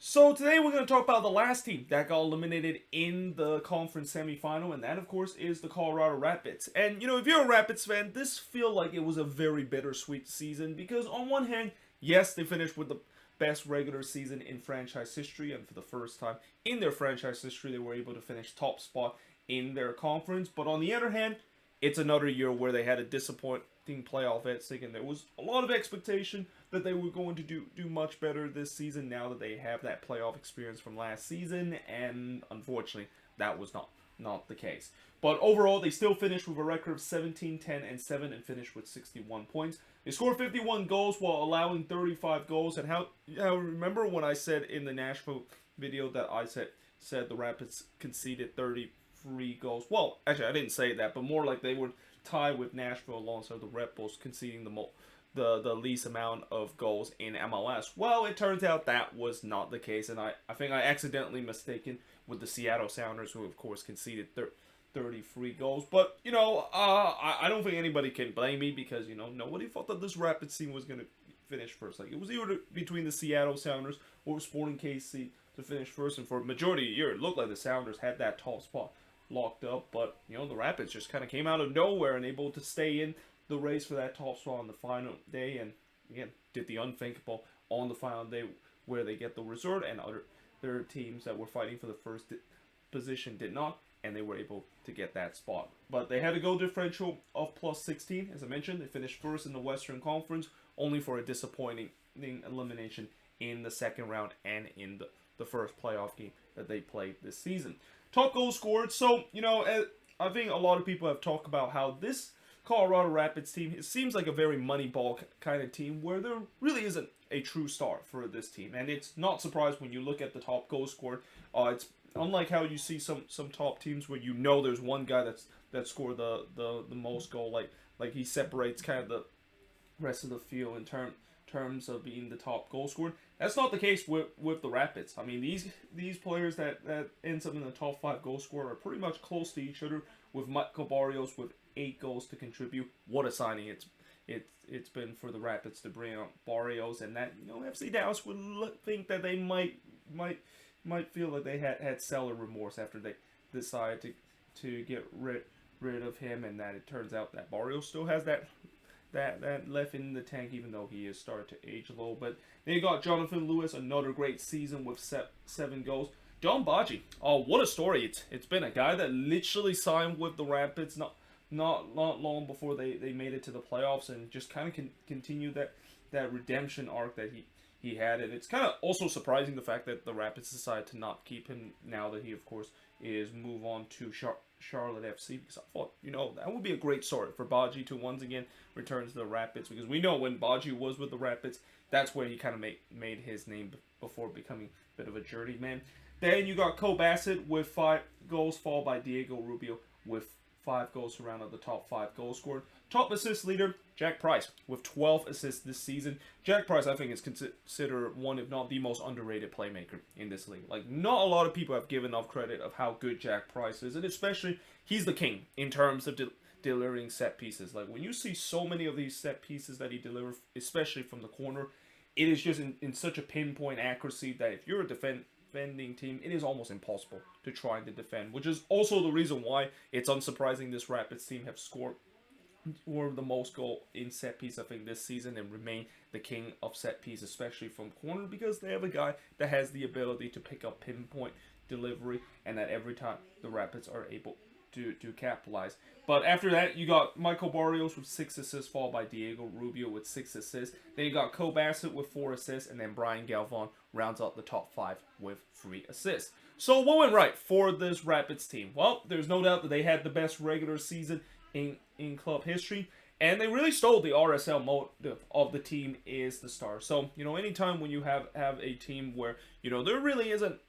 So today we're going to talk about the last team that got eliminated in the conference semifinal, and that of course is the Colorado Rapids. And if you're a Rapids fan, this feel like it was a very bittersweet season because on one hand, yes, they finished with the best regular season in franchise history, and for the first time in their franchise history, they were able to finish top spot in their conference. But on the other hand, it's another year where they had a disappointing playoff exit, and there was a lot of expectation that they were going to do much better this season now that they have that playoff experience from last season, and unfortunately, that was not the case. But overall, they still finished with a record of 17, 10, and 7 and finished with 61 points. They scored 51 goals while allowing 35 goals. And how remember when I said in the Nashville video that I said the Rapids conceded 33 goals? Well, actually, I didn't say that, but more like they would tie with Nashville alongside the Red Bulls conceding the least amount of goals in MLS. Well, it turns out that was not the case, and I think I accidentally mistaken with the Seattle Sounders, who of course conceded 33 goals. But I don't think anybody can blame me because nobody thought that this Rapids team was gonna finish first. Like it was either between the Seattle Sounders or Sporting KC to finish first, and for a majority of the year, it looked like the Sounders had that top spot locked up. But the Rapids just kind of came out of nowhere and able to stay in the race for that top spot on the final day, and again did the unthinkable on the final day where they get the result, and other teams that were fighting for the first position did not, and they were able to get that spot. But they had a goal differential of plus 16. As I mentioned, they finished first in the Western Conference, only for a disappointing elimination in the second round and in the first playoff game that they played this season. Top goal scored. So I think a lot of people have talked about how this Colorado Rapids team, it seems like a very moneyball kind of team where there really isn't a true star for this team. And it's not surprised when you look at the top goal scored. It's unlike how you see some top teams where there's one guy that scored the most goal, like he separates kind of the rest of the field in terms of being the top goal scorer. That's not the case with the Rapids. I mean, these players that ends up in the top 5 goal scorer are pretty much close to each other, with Michael Barrios with 8 goals to contribute. What a signing it's been for the Rapids to bring up Barrios, and that FC Dallas would think that they might feel like they had seller remorse after they decided to get rid of him, and that it turns out that Barrios still has that left in the tank, even though he is starting to age a little. But then you got Jonathan Lewis, another great season with 7 goals. John Baji, oh, what a story! It's been a guy that literally signed with the Rapids not long before they made it to the playoffs, and just kind of continue that redemption arc that he had. And it's kind of also surprising the fact that the Rapids decided to not keep him now that he, of course, is move on to Charlotte FC, because I thought, that would be a great story for Baji to once again return to the Rapids, because we know when Baji was with the Rapids, that's where he kind of made his name before becoming a bit of a journeyman. Then you got Cole Bassett with 5 goals, followed by Diego Rubio with 5 goals to round out the top 5 goals scored. Top assist leader, Jack Price, with 12 assists this season. Jack Price, I think, is considered one, if not the most underrated playmaker in this league. Like, not a lot of people have given enough credit of how good Jack Price is, and especially, he's the king in terms of delivering set pieces. Like, when you see so many of these set pieces that he delivers, especially from the corner, it is just in such a pinpoint accuracy that if you're a defending team, it is almost impossible to try to defend, which is also the reason why it's unsurprising this Rapids team have scored the most goal in set piece, I think, this season, and remain the king of set piece, especially from corner, because they have a guy that has the ability to pick up pinpoint delivery, and that every time the Rapids are able to capitalize. But after that, you got Michael Barrios with 6 assists, followed by Diego Rubio with 6 assists. Then you got Cole Bassett with 4 assists, and then Brian Galvan rounds out the top 5 with 3 assists. So what went right for this Rapids team? Well, there's no doubt that they had the best regular season in club history, and they really stole the RSL mode of the team is the star. So anytime when you have a team where there really isn't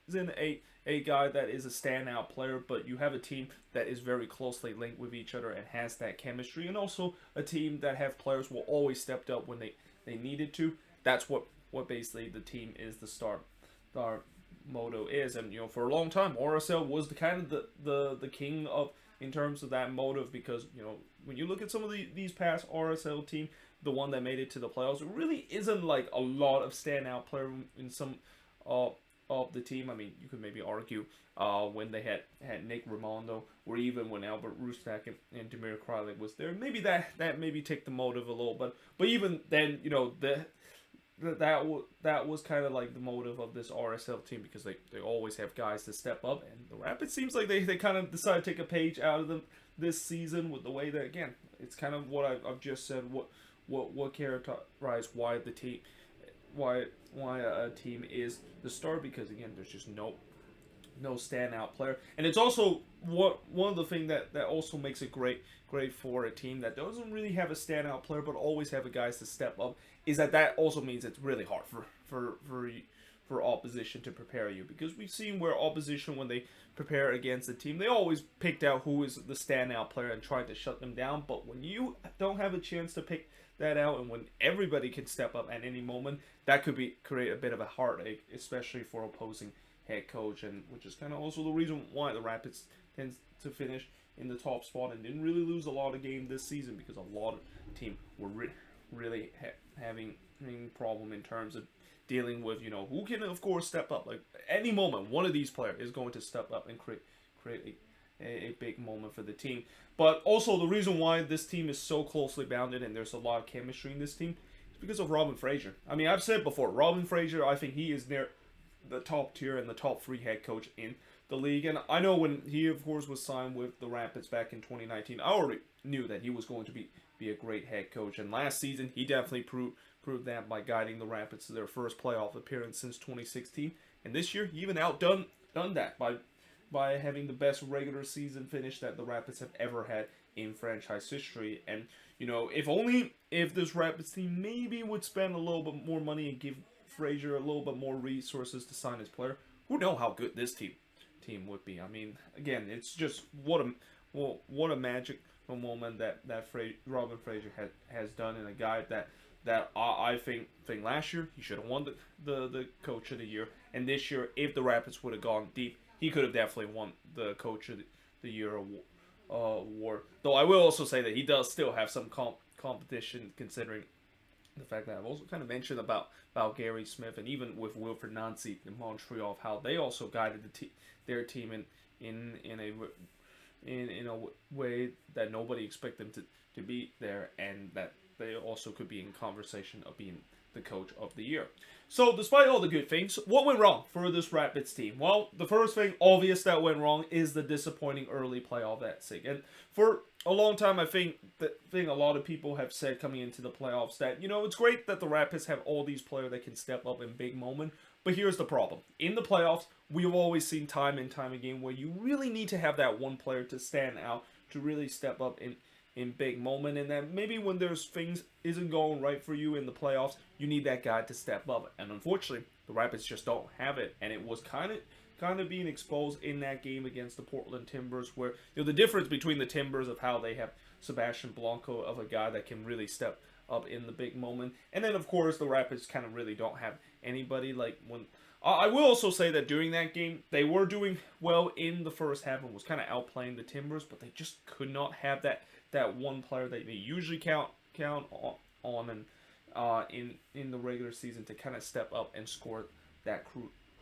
a guy that is a standout player, but you have a team that is very closely linked with each other and has that chemistry, and also a team that have players who always stepped up when they needed to. That's what basically the team is the star motto is. And for a long time, RSL was the kind of the king of in terms of that motive, because when you look at some of these past RSL team, the one that made it to the playoffs, it really isn't like a lot of standout player in some of the team. I mean, you could maybe argue when they had Nick Raimondo, or even when Albert Rustak and Demir Kralik was there. Maybe that maybe take the motive a little, but even then, that was kind of like the motive of this RSL team, because they always have guys to step up, and the Rapids seems like they kind of decided to take a page out of them this season with the way that, again, it's kind of what I've just said, what characterized why the team, why a team is the star, because again, there's just no standout player. And it's also one of the things that also makes it great for a team that doesn't really have a standout player but always have a guys to step up, is that also means it's really hard for opposition to prepare you, because we've seen where opposition, when they prepare against a team, they always picked out who is the standout player and tried to shut them down. But when you don't have a chance to pick that out, and when everybody can step up at any moment, that could create a bit of a heartache, especially for opposing head coach, and which is kind of also the reason why the Rapids tends to finish in the top spot and didn't really lose a lot of games this season, because a lot of team were really having a problem in terms of dealing with, who can of course step up. Like any moment, one of these players is going to step up and create a big moment for the team. But also the reason why this team is so closely bounded and there's a lot of chemistry in this team is because of Robin Frazier. I mean, I've said before, Robin Frazier, I think he is near the top tier and the top 3 head coach in the league. And I know when he of course was signed with the Rapids back in 2019, I already knew that he was going to be a great head coach, and last season he definitely proved that by guiding the Rapids to their first playoff appearance since 2016. And this year he even outdone that by having the best regular season finish that the Rapids have ever had in franchise history. And if this Rapids team maybe would spend a little bit more money and give Frazier a little bit more resources to sign his player, who knows how good this team would be. I mean, again, it's just what a magic moment that Robin Frazier has done, and a guy that I think last year he should have won the coach of the year, and this year if the Rapids would have gone deep, he could have definitely won the coach of the year award. Though I will also say that he does still have some competition, considering the fact that I've also kind of mentioned about Gary Smith, and even with Wilfred Nancy in Montreal, how they also guided their team in a way that nobody expected them to be there, and that they also could be in conversation of being the coach of the year. So despite all the good things, what went wrong for this Rapids team? Well, the first thing obvious that went wrong is the disappointing early playoff exit. And for a long time, I think a lot of people have said coming into the playoffs that, it's great that the Rapids have all these players that can step up in big moments. But here's the problem. In the playoffs, we've always seen time and time again where you really need to have that one player to stand out, to really step up in big moment, and that maybe when there's things isn't going right for you in the playoffs, you need that guy to step up. And unfortunately, the Rapids just don't have it, and it was kind of being exposed in that game against the Portland Timbers, where the difference between the Timbers of how they have Sebastian Blanco, of a guy that can really step up in the big moment, and then of course the Rapids kind of really don't have anybody. Like when I will also say that during that game they were doing well in the first half and was kind of outplaying the Timbers, but they just could not have that one player that they usually count on and in the regular season to kind of step up and score that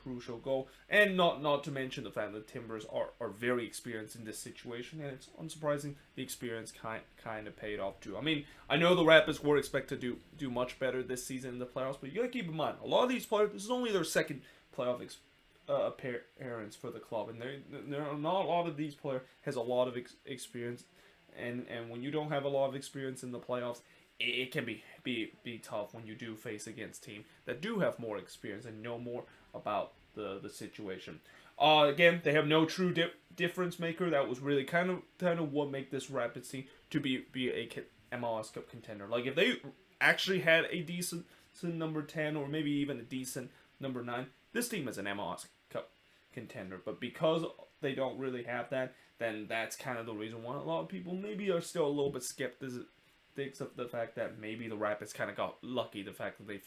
crucial goal. And not to mention the fact that the Timbers are very experienced in this situation, and it's unsurprising the experience kind of paid off too. I mean, I know the Rapids were expected to do much better this season in the playoffs, but you gotta keep in mind, a lot of these players, this is only their second playoff appearance for the club, and there are not a lot of these players has a lot of experience, and when you don't have a lot of experience in the playoffs, it can be tough when you do face against teams that do have more experience and know more about the situation. Again, they have no true difference maker. That was really kind of what make this Rapids team to be a MLS Cup contender. Like if they actually had a decent number 10 or maybe even a decent number 9, this team is an MLS Cup contender. But because they don't really have that, then that's kind of the reason why a lot of people maybe are still a little bit skeptical of the fact that maybe the Rapids kind of got lucky, the fact that they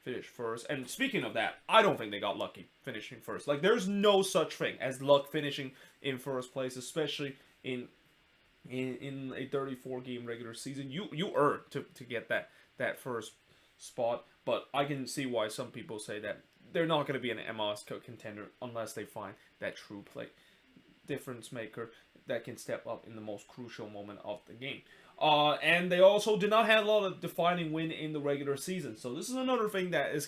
finished first. And speaking of that, I don't think they got lucky finishing first. Like, there's no such thing as luck finishing in first place, especially in a 34-game regular season. You earn to get that first spot. But I can see why some people say that they're not going to be an MLS Cup contender unless they find that true play difference maker that can step up in the most crucial moment of the game. And they also did not have a lot of defining win in the regular season. So this is another thing that is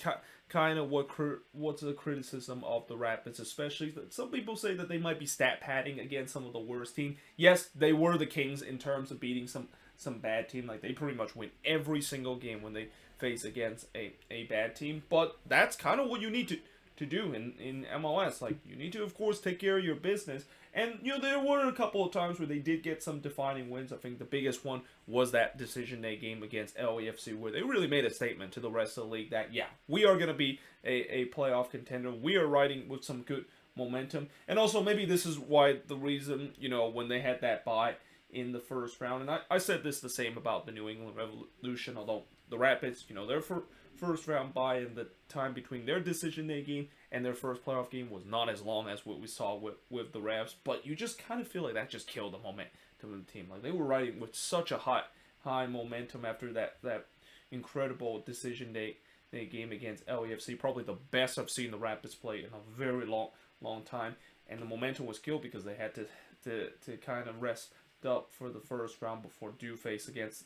kind of what's the criticism of the Rapids, especially. Some people say that they might be stat padding against some of the worst team. Yes, they were the Kings in terms of beating some bad team. Like, they pretty much win every single game when they face against a bad team. But that's kind of what you need to do in MLS. Like, you need to, of course, take care of your business. And, there were a couple of times where they did get some defining wins. I think the biggest one was that decision day game against LAFC, where they really made a statement to the rest of the league that, yeah, we are going to be a playoff contender. We are riding with some good momentum. And also, maybe this is why the reason, when they had that bye in the first round, and I said this the same about the New England Revolution, although the Rapids, their first round bye and the time between their decision day game and their first playoff game was not as long as what we saw with the Ravs, but you just kind of feel like that just killed the momentum of the team. Like, they were riding with such a high momentum after that incredible decision day game against LAFC, probably the best I've seen the Rapids play in a very long time, and the momentum was killed because they had to kind of rest up for the first round before due face against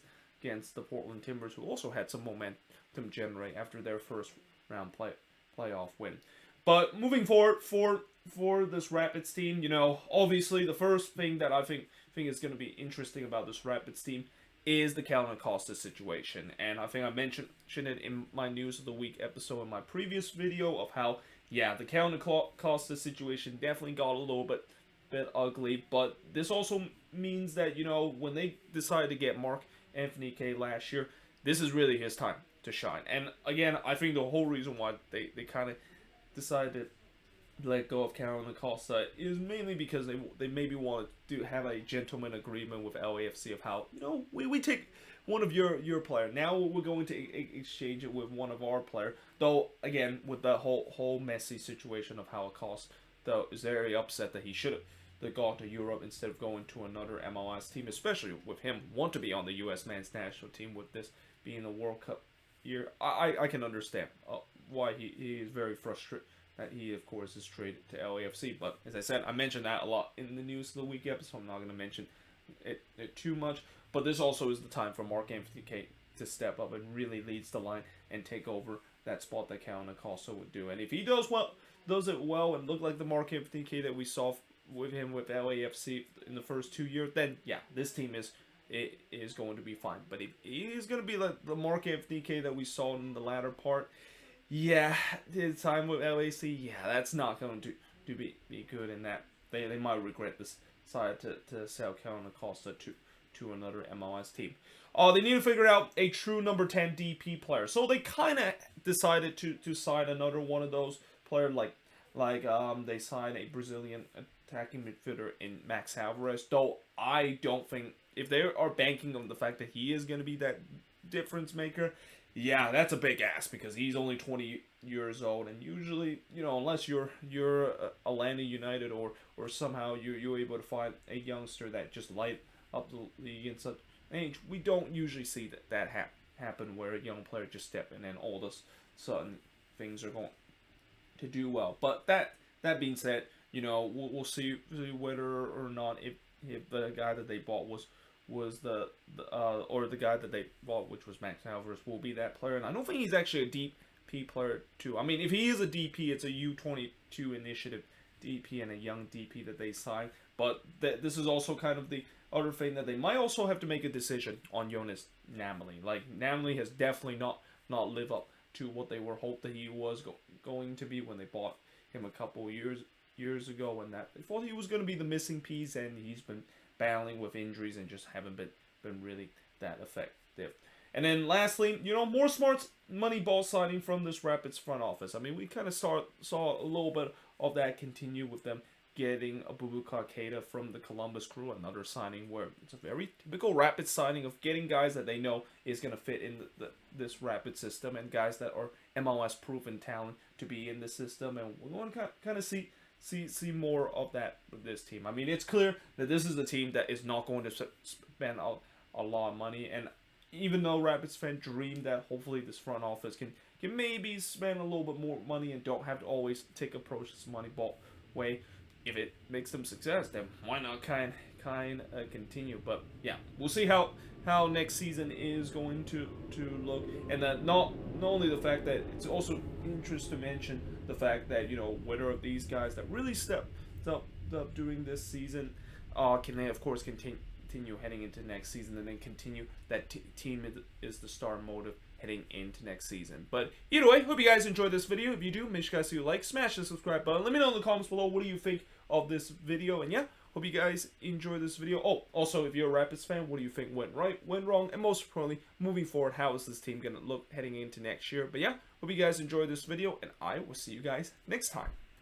the Portland Timbers, who also had some momentum generate after their first round playoff win. But moving forward for this Rapids team, obviously the first thing that I think is going to be interesting about this Rapids team is the Calvin Acosta situation. And I think I mentioned it in my News of the Week episode in my previous video of how, yeah, the Calvin Acosta situation definitely got a little bit ugly. But this also means that, when they decided to get Mark Anthony Kaye last year, this is really his time to shine. And again, I think the whole reason why they kind of decided to let go of Calvin Acosta is mainly because they maybe wanted to have a gentleman agreement with LAFC of how, we take one of your player. Now we're going to exchange it with one of our player. Though, again, with the whole messy situation of how Acosta is very upset that he should have gone to Europe instead of going to another MLS team, especially with him want to be on the U.S. men's national team with this being a World Cup year. I can understand why he is very frustrated that he, of course, is traded to LAFC. But as I said, I mentioned that a lot in the News of the Week episode. I'm not going to mention it too much. But this also is the time for Mark Anthony Kaye to step up and really leads the line and take over that spot that Calvin Acosta would do. And if he does it well and look like the Mark Anthony Kaye that we saw with him with LAFC in the first 2 years, then yeah, this team is going to be fine. But if he is going to be like the Mark Anthony Kaye that we saw in the latter part, yeah, his time with LAC, yeah, that's not going to be good, in that they might regret this side to sell Calvin Acosta to another MLS team. They need to figure out a true number 10 DP player. So they kind of decided to sign another one of those players, like they signed a Brazilian attacking midfielder in Max Alvarez. Though I don't think, if they are banking on the fact that he is going to be that difference maker, yeah, that's a big ask because he's only 20 years old, and usually, unless you're Atlanta United or somehow you're able to find a youngster that just light up the league in such age, we don't usually see that happen where a young player just step in and all of a sudden things are going to do well. But that being said, we'll see whether or not if the guy that they bought was the guy that they bought, which was Max Alvarez, will be that player. And I don't think he's actually a DP player too. I mean, if he is a DP, it's a U22 initiative DP and a young DP that they signed. But this is also kind of the other thing that they might also have to make a decision on Jonas Namely. Like, Namely has definitely not lived up to what they were hoped that he was going to be when they bought him a couple years ago, and that they thought he was going to be the missing piece, and he's been battling with injuries and just haven't been really that effective. And then lastly, more smart money ball signing from this Rapids front office. I mean, we kind of saw a little bit of that continue with them getting Abubakar Keita from the Columbus Crew, another signing where it's a very typical Rapids signing of getting guys that they know is going to fit in this Rapid system, and guys that are MLS proven talent to be in the system. And we're going to kind of see more of that with this team. I mean, it's clear that this is the team that is not going to spend a lot of money, and even though Rapids fan dream that hopefully this front office can maybe spend a little bit more money and don't have to always approach this Moneyball way. If it makes them success, then why not continue? But yeah, we'll see how next season is going to look, and that not only the fact that it's also interesting to mention the fact that, you know, whether of these guys that really stepped up during this season can they of course continue heading into next season, and then continue that team is the star motive heading into next season. But either way, hope you guys enjoyed this video. If you do, make sure you guys do like, smash the subscribe button. Let me know in the comments below what do you think of this video. And yeah, hope you guys enjoy this video. Oh, also, if you're a Rapids fan, what do you think went right, went wrong, and most importantly, moving forward, how is this team gonna look heading into next year? But yeah, hope you guys enjoyed this video, and I will see you guys next time.